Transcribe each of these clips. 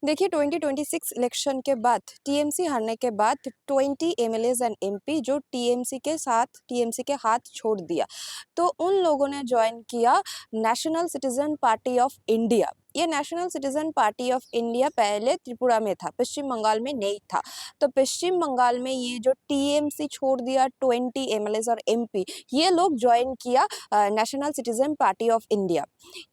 देखिए 2026 इलेक्शन के बाद टीएमसी हारने के बाद 20 एमएलएज एंड एमपी जो टीएमसी के हाथ छोड़ दिया, तो उन लोगों ने ज्वाइन किया national citizen party of India. ये national citizen party of India पहले त्रिपुरा में था, पश्चिम बंगाल में नहीं था। तो पश्चिम बंगाल में ये जो टीएमसी छोड़ दिया 20 एमएलएज और एमपी, ये लोग ज्वाइन किया national citizen party of India.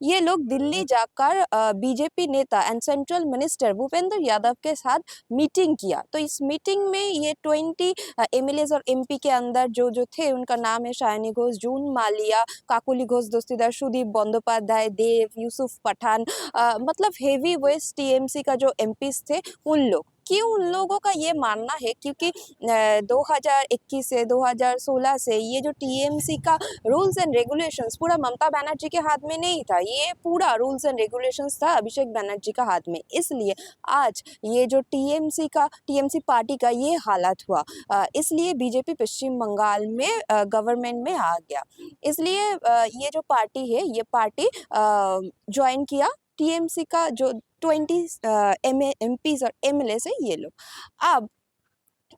ये लोग दिल्ली जाकर बीजेपी नेता and central minister Bhupendra Yadav के साथ मीटिंग किया। तो इस मीटिंग में ये 20 एमएलएज और एमपी के अंदर जो जो थे उनका नाम है शायनी घोष, जून मालिया, काकुली घोष दस्तीदार, सुदीप बंदोपाध्याय, देव, यूसुफ पठान, मतलब हेवी वेस्ट टीएमसी का जो एमपीज थे उन लोग। क्यों उन लोगों का ये मानना है? क्योंकि 2021 से 2016 से ये जो टीएमसी का रूल्स एंड रेगुलेशंस पूरा ममता बनर्जी के हाथ में नहीं था, ये पूरा रूल्स एंड रेगुलेशंस था अभिषेक बनर्जी का हाथ में। इसलिए आज ये जो टीएमसी पार्टी का ये हालत हुआ, इसलिए बीजेपी पश्चिम बंगाल में गवर्नमेंट में आ गया। इसलिए ये जो पार्टी है ये पार्टी ज्वाइन किया टीएमसी का जो 20 एमपीज और एमएलए है ये लोग। अब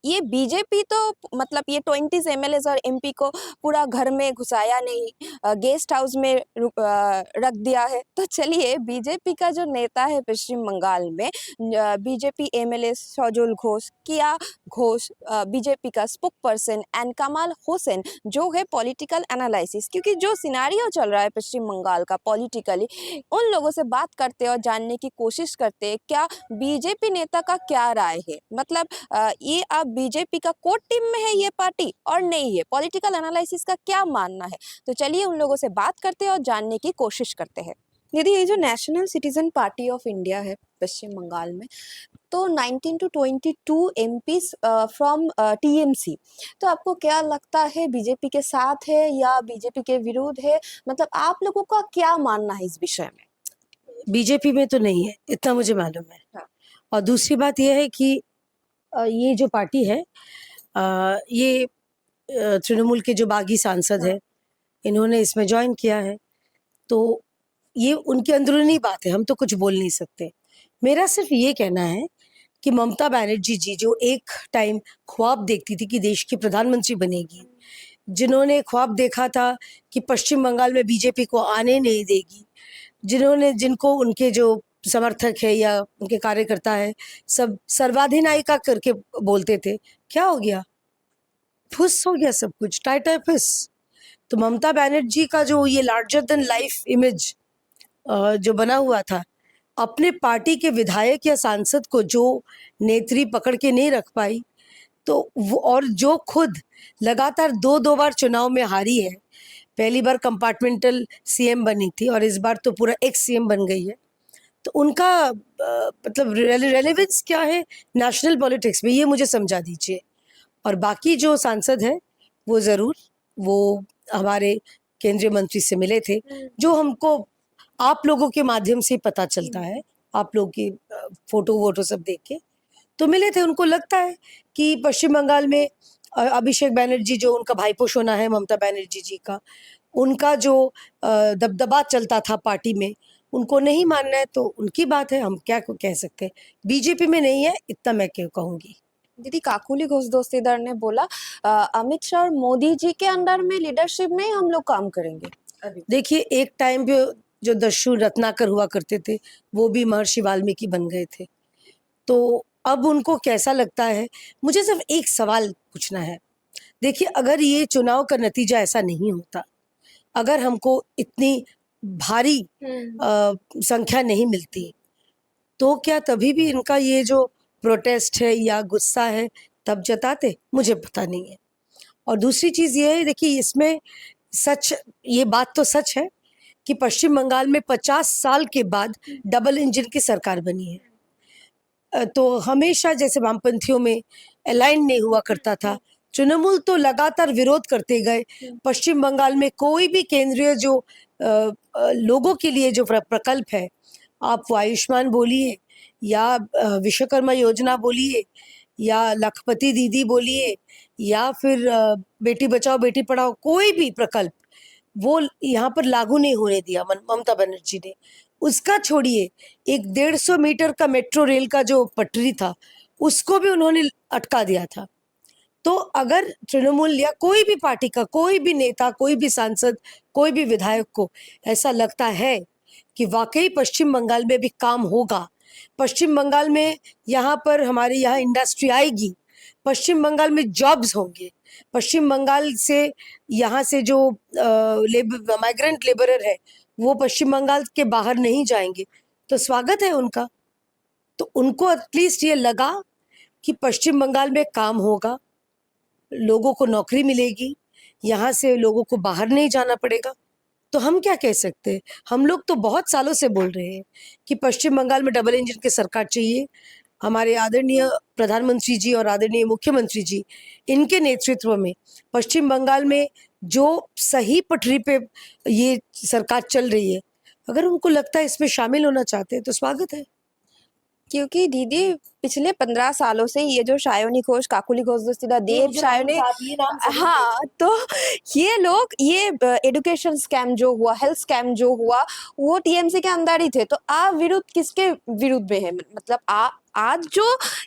ये बीजेपी तो मतलब ये 20 एमएलएज और एमपी को पूरा घर में घुसाया नहीं, गेस्ट हाउस में रख दिया है। तो चलिए बीजेपी का जो नेता है पश्चिम बंगाल में, बीजेपी एमएलए सौजुल घोष, किया घोष, बीजेपी का स्पोक पर्सन एंड कमाल हुसैन जो है पॉलिटिकल एनालिसिस, क्योंकि जो सिनारियो चल रहा है पश्चिम बंगाल का पॉलिटिकली, उन लोगों से बात करते और जानने की कोशिश करते क्या बीजेपी नेता का क्या राय है। मतलब ये अब बीजेपी का कोर टीम में है ये पार्टी और नहीं है, पॉलिटिकल एनालिसिस का क्या मानना है। तो चलिए उन लोगों से बात करते हैं और जानने की कोशिश करते हैं। दीदी, ये जो national citizen party of India है पश्चिम बंगाल में, तो 19 to 22 एमपीज फ्रॉम टीएमसी, तो आपको क्या लगता है बीजेपी के साथ है या बीजेपी के विरुद्ध है? मतलब आप लोगों का क्या मानना है इस विषय में? बीजेपी में तो नहीं है, इतना मुझे मालूम है। हाँ। और दूसरी बात यह है कि ये जो पार्टी है, ये तृणमूल के जो बागी सांसद है, इन्होंने इसमें ज्वाइन किया है। तो ये उनकी अंदरूनी बात है, हम तो कुछ बोल नहीं सकते। मेरा सिर्फ ये कहना है कि ममता बनर्जी जी जो एक टाइम ख्वाब देखती थी कि देश की प्रधानमंत्री बनेगी, जिन्होंने ख्वाब देखा था कि पश्चिम बंगाल में बीजेपी को आने नहीं देगी, जिनको उनके जो समर्थक है या उनके कार्यकर्ता है सब सर्वाधिनायिका करके बोलते थे, क्या हो गया? फुस हो गया सब कुछ, टाइट फुस। तो ममता बनर्जी का जो ये लार्जर देन लाइफ इमेज जो बना हुआ था, अपने पार्टी के विधायक या सांसद को जो नेत्री पकड़ के नहीं रख पाई, तो वो, और जो खुद लगातार दो बार चुनाव में हारी है, पहली बार कंपार्टमेंटल सीएम बनी थी और इस बार तो पूरा एक्स सीएम बन गई है, तो उनका मतलब रेलेवेंस क्या है नेशनल पॉलिटिक्स में, ये मुझे समझा दीजिए। और बाकी जो सांसद हैं वो ज़रूर वो हमारे केंद्रीय मंत्री से मिले थे, जो हमको आप लोगों के माध्यम से पता चलता है, आप लोग की फोटो वोटो सब देख के तो मिले थे। उनको लगता है कि पश्चिम बंगाल में अभिषेक बनर्जी जो उनका भाईपोष होना है ममता बनर्जी जी का, उनका जो दबदबा चलता था पार्टी में, उनको नहीं मानना है तो उनकी बात है, हम क्या कह सकते हैं। बीजेपी में नहीं है, इतना मैं क्यों कहूँगी। दीदी, काकुली घोष दस्तीदार ने बोला अमित शाह और मोदी जी के अंडर में लीडरशिप में हम लोग काम करेंगे। देखिए, एक टाइम पे जो दस्यु रत्नाकर हुआ करते थे वो भी महर्षि वाल्मीकि बन गए थे, तो अब उनको कैसा लगता है? मुझे सिर्फ एक सवाल पूछना है। देखिए, अगर ये चुनाव का नतीजा ऐसा नहीं होता, अगर हमको इतनी भारी संख्या नहीं मिलती, तो क्या तभी भी इनका ये जो प्रोटेस्ट है या गुस्सा है तब जताते? मुझे पता नहीं है। और दूसरी चीज़ ये है, देखिए इसमें सच, ये बात तो सच है कि पश्चिम बंगाल में 50 साल के बाद डबल इंजन की सरकार बनी है। तो हमेशा जैसे वामपंथियों में अलाइन नहीं हुआ करता था, तृणमूल तो लगातार विरोध करते गए। पश्चिम बंगाल में कोई भी केंद्रीय जो लोगों के लिए जो प्रकल्प है, आप वो आयुष्मान बोलिए या विश्वकर्मा योजना बोलिए या लखपति दीदी बोलिए या फिर बेटी बचाओ बेटी पढ़ाओ, कोई भी प्रकल्प वो यहाँ पर लागू नहीं होने दिया ममता बनर्जी ने। उसका छोड़िए, एक 150 मीटर का मेट्रो रेल का जो पटरी था उसको भी उन्होंने अटका दिया था। तो अगर तृणमूल या कोई भी पार्टी का कोई भी नेता, कोई भी सांसद, कोई भी विधायक को ऐसा लगता है कि वाकई पश्चिम बंगाल में भी काम होगा, पश्चिम बंगाल में यहाँ पर हमारे यहाँ इंडस्ट्री आएगी, पश्चिम बंगाल में जॉब्स होंगे, पश्चिम बंगाल से यहाँ से जो माइग्रेंट लेबरर है वो पश्चिम बंगाल के बाहर नहीं जाएंगे, तो स्वागत है उनका। तो उनको एटलीस्ट ये लगा कि पश्चिम बंगाल में काम होगा, लोगों को नौकरी मिलेगी, यहाँ से लोगों को बाहर नहीं जाना पड़ेगा। तो हम क्या कह सकते हैं? हम लोग तो बहुत सालों से बोल रहे हैं कि पश्चिम बंगाल में डबल इंजन की सरकार चाहिए। हमारे आदरणीय प्रधानमंत्री जी और आदरणीय मुख्यमंत्री जी, इनके नेतृत्व में पश्चिम बंगाल में जो सही पटरी पे ये सरकार चल रही है, अगर उनको लगता है इसमें शामिल होना चाहते हैं तो स्वागत है। क्योंकि दीदी पिछले 15 सालों से ये जो सायोनी घोष, काकुली घोष दस्तीदार, देव सायोनी, हाँ, तो ये लोग ये एजुकेशन स्कैम जो हुआ, हेल्थ स्कैम जो हुआ, वो टीएमसी के अंदर ही थे। तो आप विरुद्ध किसके विरुद्ध में है? मतलब आज जो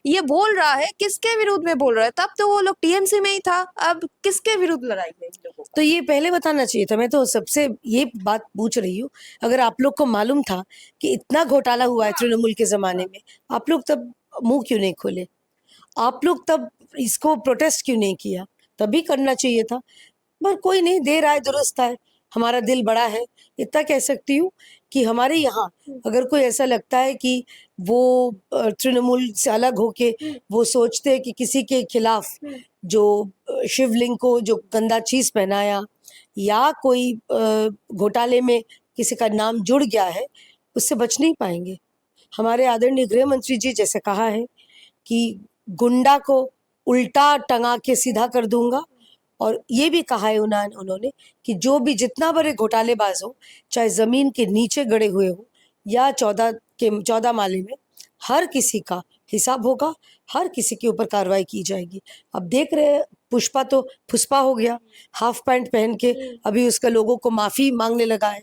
ये बोल रहा है किसके विरुद्ध में बोल रहा है? तब तो वो लोग टीएमसी में ही था, अब किसके विरुद्ध लड़ाई है इन लोगों का? तो ये पहले बताना चाहिए था। मैं तो सबसे ये बात पूछ रही हूँ, अगर आप लोग को मालूम था कि इतना घोटाला हुआ है तृणमूल के जमाने में, आप लोग तब मुंह क्यों नहीं खोले? आप लोग तब इसको प्रोटेस्ट क्यों नहीं किया? तभी करना चाहिए था। पर कोई नहीं, देर आए दुरुस्त आए। हमारा दिल बड़ा है, इतना कह सकती हूँ कि हमारे यहाँ अगर कोई ऐसा लगता है कि वो तृणमूल से अलग होके वो सोचते हैं कि किसी के खिलाफ जो शिवलिंग को जो गंदा चीज पहनाया या कोई घोटाले में किसी का नाम जुड़ गया है, उससे बच नहीं पाएंगे। हमारे आदरणीय गृह मंत्री जी जैसे कहा है कि गुंडा को उल्टा टंगा के सीधा कर दूंगा, और ये भी कहा है उन्होंने कि जो भी जितना बड़े घोटालेबाज हो, चाहे जमीन के नीचे गड़े हुए हो या 14 माले में, हर किसी का हिसाब होगा, हर किसी के ऊपर कार्रवाई की जाएगी। अब देख रहे हैं पुष्पा तो फुसपा हो गया, हाफ पैंट पहन के अभी उसका लोगों को माफी मांगने लगा है।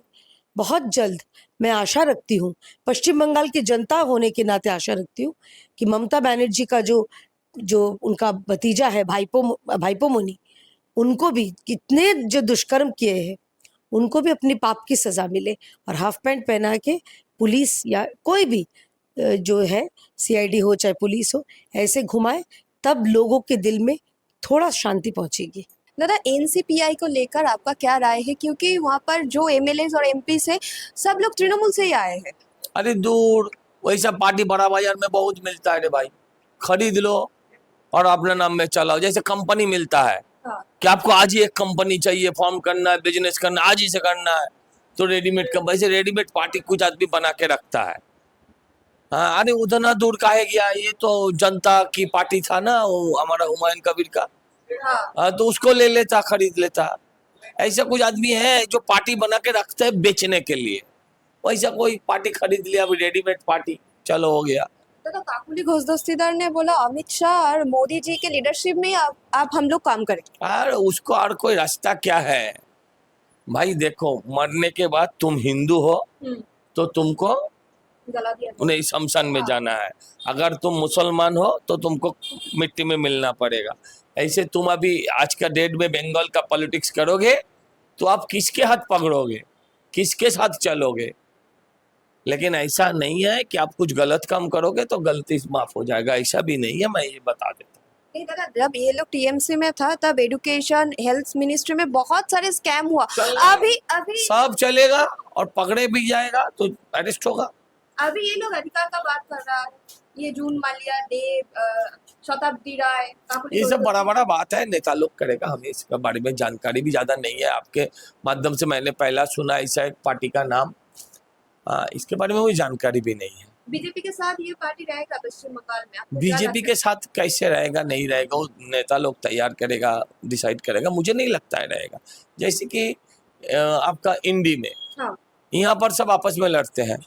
बहुत जल्द मैं आशा रखती हूँ, पश्चिम बंगाल की जनता होने के नाते आशा रखती हूँ कि ममता बनर्जी का जो उनका भतीजा है भाईपो मुनि, उनको भी कितने जो दुष्कर्म किए हैं उनको भी अपनी पाप की सजा मिले, और हाफ पैंट पहना के पुलिस या कोई भी जो है सीआईडी हो चाहे पुलिस हो ऐसे घुमाए, तब लोगों के दिल में थोड़ा शांति पहुंचेगी। दादा, एनसीपीआई को लेकर आपका क्या राय है? क्योंकि वहाँ पर जो एमएलए और एमपी से सब लोग तृणमूल से ही आए हैं। अरे दूर, वही सब पार्टी बड़ा बाजार में बहुत मिलता है रे भाई, खरीद लो और अपने नाम में चलाओ। जैसे कंपनी मिलता है कि आपको आज ही एक कंपनी चाहिए, फॉर्म करना है, बिजनेस करना, आज ही से करना है, तो रेडीमेड कंपनी, वैसे रेडीमेड पार्टी कुछ आदमी बना के रखता है। हाँ, अरे उतना दूर काहे गया, ये तो जनता की पार्टी था ना, वो हमारा हुमायूं कबीर का, तो उसको ले लेता, खरीद लेता। ऐसा कुछ आदमी है जो पार्टी बना के रखते हैं बेचने के लिए, वैसा कोई पार्टी खरीद लिया, अभी रेडीमेड पार्टी, चलो हो गया। तो काकुली घोष दस्तीदार ने बोला अमित शाह और मोदी जी के लीडरशिप में आप हम लोग काम करेंगे। यार उसको और कोई रास्ता क्या है भाई? देखो, मरने के बाद तुम हिंदू हो तो तुमको जला दिया उन्हें शमशान में जाना है, अगर तुम मुसलमान हो तो तुमको मिट्टी में मिलना पड़ेगा। ऐसे तुम अभी आज का डेट में बंगाल का पॉलिटिक्स करोगे तो आप किसके हाथ पकड़ोगे, किसके साथ चलोगे? लेकिन ऐसा नहीं है कि आप कुछ गलत काम करोगे तो गलती माफ हो जाएगा, ऐसा भी नहीं है, मैं ये बता देता हूँ। नहीं दादा, जब ये लोग टीएमसी में था तब एजुकेशन, हेल्थ मिनिस्ट्री में बहुत सारे स्कैम हुआ। अभी सब चलेगा और पकड़े भी जाएगा तो अरेस्ट होगा। अभी ये लोग अधिकार का बात कर रहा है, ये जून माल्या, देव, शताब्दी राय, ये सब बड़ा बड़ा बात है, नेता लोग करेगा, हमें इसके बारे में जानकारी भी ज्यादा नहीं है। आपके माध्यम से मैंने पहला सुना ऐसा एक पार्टी का नाम, इसके बारे में कोई जानकारी भी नहीं है। बीजेपी के साथ ये पार्टी रहेगा पश्चिम बंगाल में? बीजेपी के साथ कैसे रहेगा, नहीं रहेगा, वो नेता लोग तैयार करेगा, डिसाइड करेगा, मुझे नहीं लगता है रहेगा। जैसे कि आपका इंडी में, यहाँ पर सब आपस में लड़ते हैं,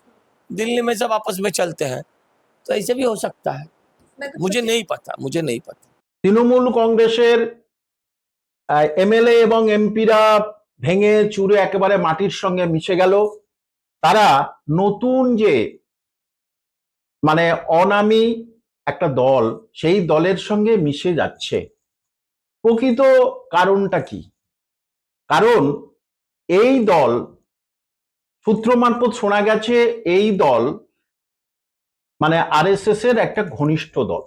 दिल्ली में सब आपस में चलते हैं, तो ऐसे भी हो सकता है, मुझे नहीं पता। तृणमूल कांग्रेसेर एमएलए एवं एमपिरा भेंगे चूरे एकेबारे माटिर संगे मिशे गेल। তারা নতুন যে মানে অনামী একটা দল, সেই দলের সঙ্গে মিশে যাচ্ছে। প্রকৃত কারণটা কি? কারণ এই দল, সূত্র মারফত শোনা গেছে, এই দল মানে আরএসএস এর একটা ঘনিষ্ঠ দল,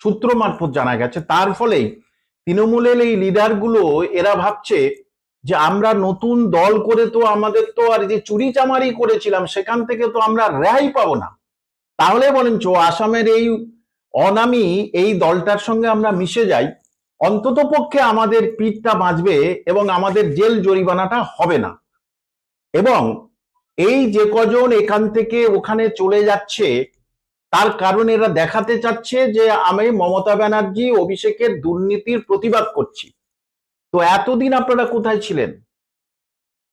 সূত্র মারফত জানা গেছে। তার ফলেই তৃণমূলের এই লিডারগুলো এরা ভাবছে যে আমরা নতুন দল করে তো আমাদের তো আর যে চুরি চামারি করেছিলাম সেখান থেকে তো আমরা রেহাই পাবো না, তাহলে বলেন আসামের এই অনামী এই দলটার সঙ্গে আমরা মিশে যাই, অন্তত পক্ষে আমাদের পিঠটা বাঁচবে এবং আমাদের জেল জরিমানাটা হবে না। এবং এই যে কজন এখান থেকে ওখানে চলে যাচ্ছে তার কারণ এরা দেখাতে চাচ্ছে যে আমি মমতা ব্যানার্জি অভিষেকের দুর্নীতির প্রতিবাদ করছি। তো এতদিন আপনারা কোথায় ছিলেন?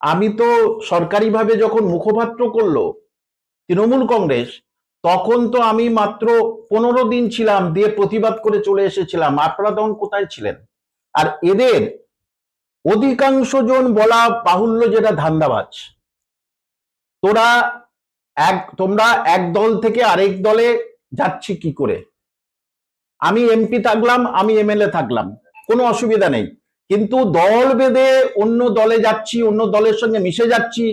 আমি তো সরকারিভাবে যখন মুখপাত্র করলো তৃণমূল কংগ্রেস, তখন তো আমি মাত্র 15 দিন ছিলাম, দিয়ে প্রতিবাদ করে চলে এসেছিলাম। আপনারা তখন কোথায় ছিলেন? আর এদের অধিকাংশ জন বলা বাহুল্য যেটা ধান্দাবাজ। তোমরা এক দল থেকে আরেক দলে যাচ্ছি কি করে? আমি এমপি থাকলাম, আমি এমএলএ থাকলাম, কোনো অসুবিধা নেই, কিন্তু দল বেঁধে অন্য দলে যাচ্ছি, অন্য দলের সঙ্গে মিশে যাচ্ছি,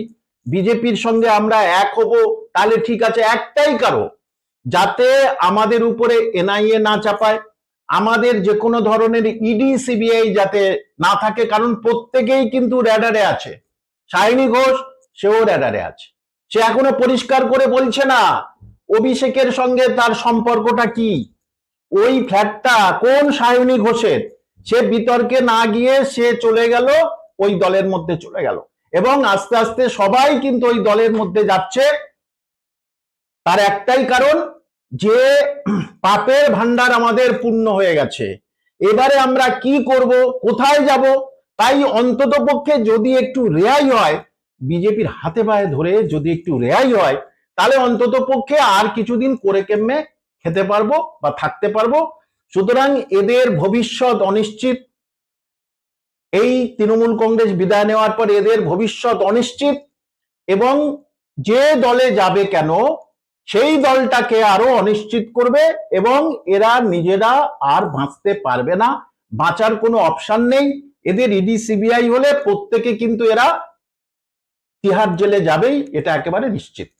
বিজেপির সঙ্গে আমরা এক হব, তাহলে ঠিক আছে। একটাই কারণ, যাতে আমাদের উপরে এনআইএ না চাপায়, আমাদের যে কোনো ধরনের ইডি সিবিআই যাতে না থাকে, কারণ প্রত্যেকেই কিন্তু র্যাডারে আছে। সায়নী ঘোষ সেও র্যাডারে আছে, সে এখনো পরিষ্কার করে বলছে না অভিষেকের সঙ্গে তার সম্পর্কটা কি, ওই ফ্ল্যাটটা কোন সায়নী ঘোষের, সে বিতর্কে না গিয়ে সে চলে গেল, ওই দলের মধ্যে চলে গেল, এবং আস্তে আস্তে সবাই কিন্তু ওই দলের মধ্যে যাচ্ছে। তার একটাই কারণ যে পাপের ভান্ডার আমাদের পূর্ণ হয়ে গেছে, এবারে আমরা কি করব, কোথায় যাব? তাই অন্তত পক্ষে যদি একটু রেহাই হয়, বিজেপির হাতে পায়ে ধরে যদি একটু রেহাই হয়, তাহলে অন্তত পক্ষে আর কিছুদিন করে কেমনে খেতে পারবো বা থাকতে পারবো। সুতরাং এদের ভবিষ্যৎ অনিশ্চিত। এই তৃণমূল কংগ্রেস বিদায় নেওয়ার পর এদের ভবিষ্যৎ অনিশ্চিত, এবং যে দলে যাবে কেন সেই দলটাকে আরো অনিশ্চিত করবে, এবং এরা নিজেরা আর বাঁচতে পারবে না, বাঁচার কোনো অপশন নেই। এদের ইডি সিবিআই হলে প্রত্যেকে কিন্তু এরা তিহার জেলে যাবেই, এটা একেবারে নিশ্চিত।